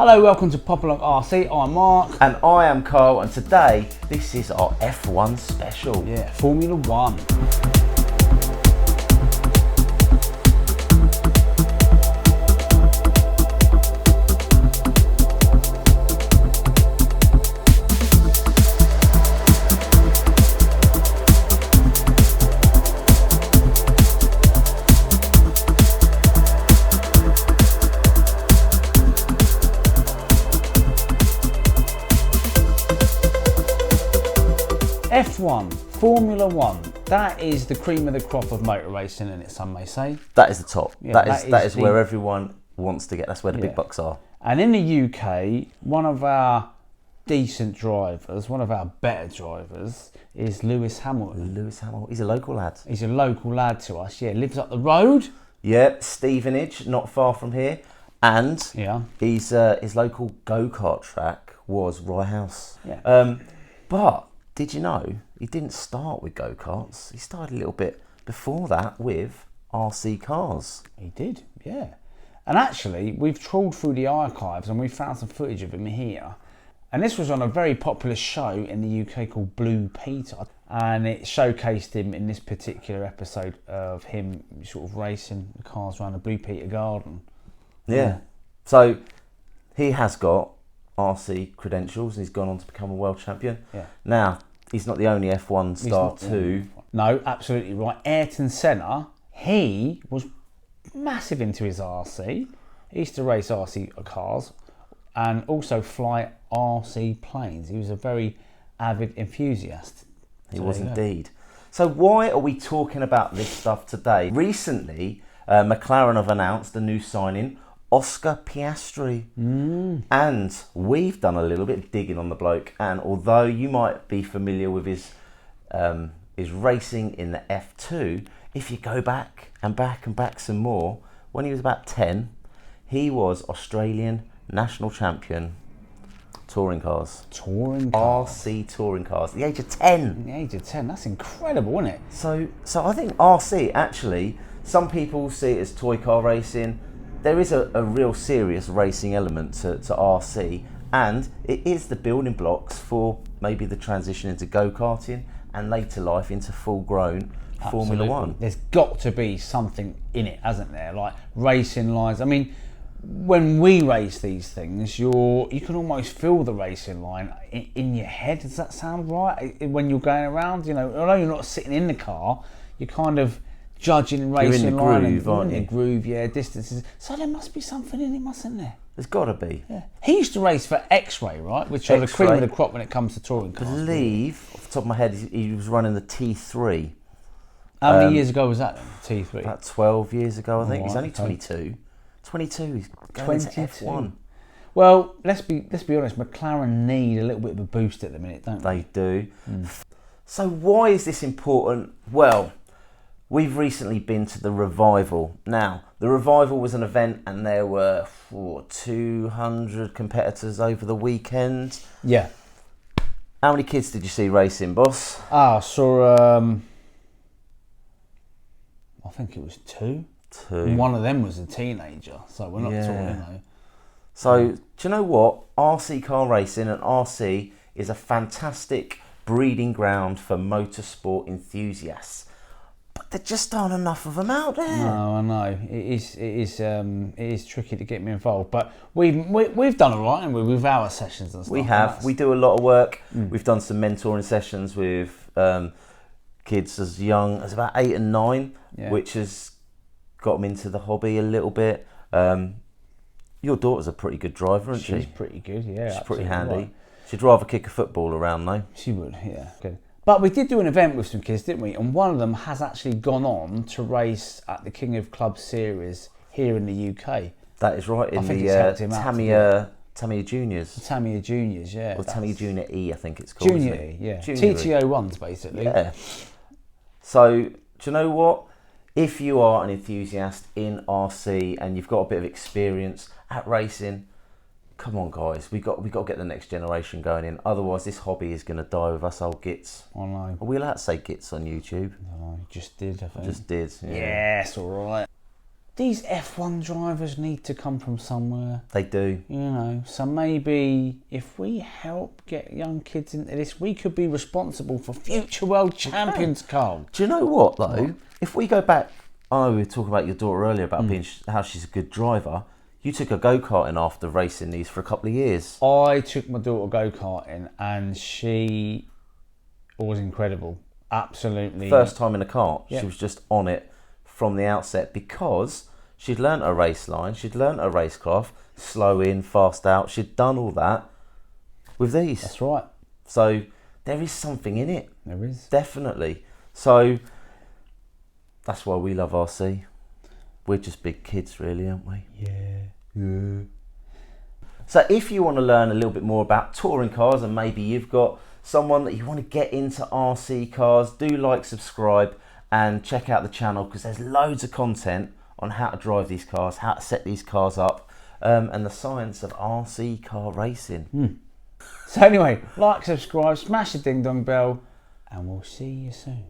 Hello, welcome to Popalonk RC. I'm Mark. And I am Carl, and today this is our F1 special. Yeah, Formula One. F1, Formula One, that is the cream of the crop of motor racing, isn't it, some may say? That is the top. Yeah, that is where everyone wants to get. That's where the big bucks are. And in the UK, one of our decent drivers, one of our better drivers, is Lewis Hamilton. Lewis Hamilton, he's a local lad. He's a local lad to us, lives up the road. Yep, Stevenage, not far from here. And his local go-kart track was Rye House. Yeah. But did you know he didn't start with go-karts? He started a little bit before that with RC cars. He did, yeah. And actually, we've trawled through the archives and we found some footage of him here. And this was on a very popular show in the UK called Blue Peter. And it showcased him in this particular episode of him sort of racing the cars around the Blue Peter garden. Yeah. So he has got RC credentials and he's gone on to become a world champion. Yeah. Now, he's not the only F1 star too. No, absolutely right. Ayrton Senna, he was massive into his RC. He used to race RC cars and also fly RC planes. He was a very avid enthusiast. He was indeed. So why are we talking about this stuff today? Recently, McLaren have announced a new signing, Oscar Piastri. And we've done a little bit of digging on the bloke, and although you might be familiar with his racing in the F2, if you go back and back some more, when he was about 10, he was Australian national champion touring cars. Touring cars? RC touring cars, at the age of 10. At the age of 10, that's incredible, isn't it? So I think RC, actually, some people see it as toy car racing. There is a real serious racing element to RC, and it is the building blocks for maybe the transition into go-karting and later life into full-grown Formula One. There's got to be something in it, hasn't there? Like racing lines. I mean, when we race these things, you can almost feel the racing line in your head. Does that sound right? When you're going around, although you're not sitting in the car, you're kind of judging racing line and the groove, distances. So there must be something in it, mustn't there? There's got to be. Yeah. He used to race for X-Ray, right? Which are the cream of the crop when it comes to touring cars. I believe, off the top of my head, he was running the T3. How many years ago was that then, T3? About 12 years ago, I think. He's only okay. 22. 22, he's going into F1. Well, let's be honest, McLaren need a little bit of a boost at the minute, don't they? They do. So why is this important? Well, we've recently been to the Revival. Now, the Revival was an event and there were 200 competitors over the weekend. Yeah. How many kids did you see racing, boss? I saw, I think it was two. And one of them was a teenager, so we're not talking, So, do you know what? RC car racing and RC is a fantastic breeding ground for motorsport enthusiasts. But there just aren't enough of them out there. No, I know. It is tricky to get me involved, but we've done all right, haven't we, with our sessions and stuff. We have. We do a lot of work. We've done some mentoring sessions with kids as young as about 8 and 9, which has got them into the hobby a little bit. Your daughter's a pretty good driver, isn't she? She's pretty good, yeah. She's pretty handy. Right. She'd rather kick a football around though. She would, yeah. Good. But we did do an event with some kids, didn't we? And one of them has actually gone on to race at the King of Clubs series here in the UK. That is right, in the Tamiya Juniors. The Tamiya Juniors, yeah. Or Tamiya Junior E, I think it's called. Junior E, yeah. TTO ones, basically. Yeah. So, do you know what? If you are an enthusiast in RC and you've got a bit of experience at racing, come on, guys, we got to get the next generation going in. Otherwise, this hobby is going to die with us old gits. I know. Are we allowed to say gits on YouTube? I know, just did, I think. Just did. Yeah. Yes, all right. these F1 drivers need to come from somewhere. They do. You know, so maybe if we help get young kids into this, we could be responsible for future world champions, Carl. Do you know what, though? If we go back, we were talking about your daughter earlier about being how she's a good driver. You took her go-karting after racing these for a couple of years. I took my daughter go-karting and she was incredible. Absolutely. First time in a kart, Yeah. she was just on it from the outset because she'd learnt her race line, she'd learnt her racecraft, slow in, fast out. She'd done all that with these. That's right. So there is something in it. There is. Definitely. So that's why we love RC. We're just big kids, really, aren't we? Yeah. So if you want to learn a little bit more about touring cars and maybe you've got someone that you want to get into RC cars, do like, subscribe and check out the channel because there's loads of content on how to drive these cars, how to set these cars up and the science of RC car racing. So anyway, like, subscribe, smash the ding dong bell and we'll see you soon.